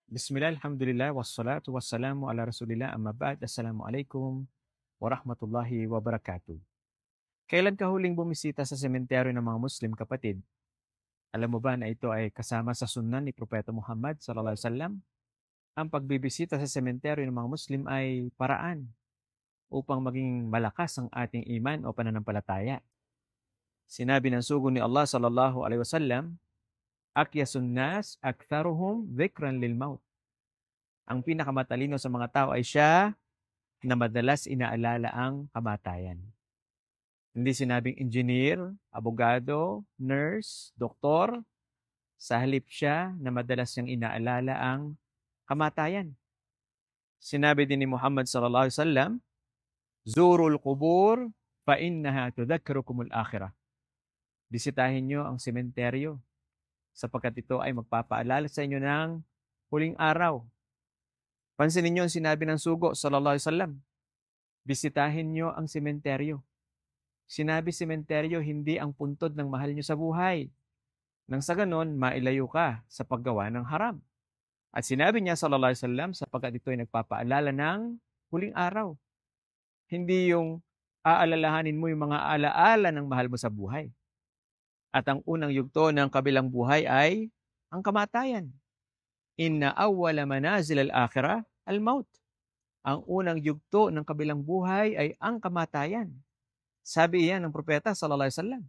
Bismillah, alhamdulillah, wassalatu wassalamu ala rasulillah, amma ba'd, assalamualaikum warahmatullahi wabarakatuh. Kailan ka huling bumisita sa sementeryo ng mga Muslim, kapatid? Alam mo ba na ito ay kasama sa sunnah ni Propeta Muhammad sallallahu alaihi wasallam? Ang pagbibisita sa sementeryo ng mga Muslim ay paraan upang maging malakas ang ating iman o pananampalataya. Sinabi ng sugo ni Allah sallallahu alaihi wasallam, "Akyasun nas aktharuhum dhikran lil maut." Ang pinakamatalino sa mga tao ay siya na madalas inaalala ang kamatayan. Hindi sinabing engineer, abogado, nurse, doktor. Sa halip siya na madalas niyang inaalala ang kamatayan. Sinabi din ni Muhammad sallallahu alaihi wasallam, "Zurul qubur fa innaha tudhakkirukumul akhirah." Bisitahin niyo ang sementeryo sapagkat ito ay magpapaalala sa inyo ng huling araw. Pansinin niyo ang sinabi ng sugo sallallahu alaihi wasallam, bisitahin niyo ang sementeryo. Sinabi sementeryo, hindi ang puntod ng mahal niyo sa buhay. Nang sa ganon, mailayo ka sa paggawa ng haram. At sinabi niya sallallahu alaihi wasallam, sapagkat ito ay nagpapaalala ng huling araw. Hindi yung aalalahanin mo yung mga alaala ng mahal mo sa buhay. At ang unang yugto ng kabilang buhay ay ang kamatayan. Inna awwala manazil al-akhirah al-maut. Ang unang yugto ng kabilang buhay ay ang kamatayan. Sabi iyan ng propeta sallallahu alaihi wasallam.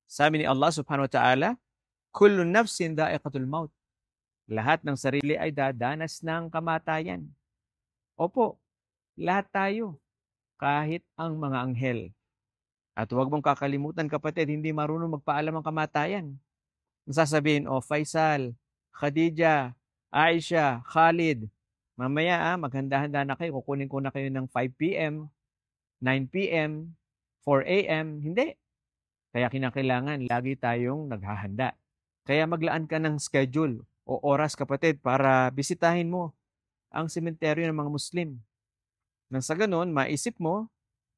Sabi ni Allah subhanahu wa ta'ala, kullu nafsin dha'iqatul maut. Lahat ng sarili ay dadanas ng kamatayan. Opo, lahat tayo, kahit ang mga anghel. At huwag mong kakalimutan, kapatid, hindi marunong magpaalam ang kamatayan. Sasabihin, Faisal, Khadija, Aisha, Khalid, mamaya maghanda-handa na kayo, kukunin ko na kayo ng 5 p.m., 9 p.m., 4 a.m. Hindi. Kaya kinakailangan lagi tayong naghahanda. Kaya maglaan ka ng schedule o oras, kapatid, para bisitahin mo ang sementeryo ng mga Muslim. Nang sa ganon, maisip mo,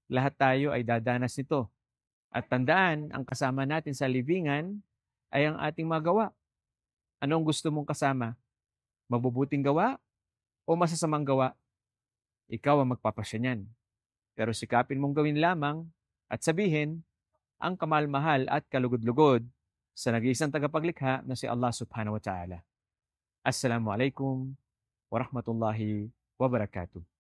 lahat tayo ay dadanas nito. At tandaan, ang kasama natin sa libingan ay ang ating magawa. Anong gusto mong kasama? Mabubuting gawa o masasamang gawa? Ikaw ang magpapasya niyan. Pero sikapin mong gawin lamang at sabihin ang kamalmahal at kalugod-lugod sa nag-iisang tagapaglikha na si Allah subhanahu wa ta'ala. Assalamualaikum warahmatullahi wabarakatuh.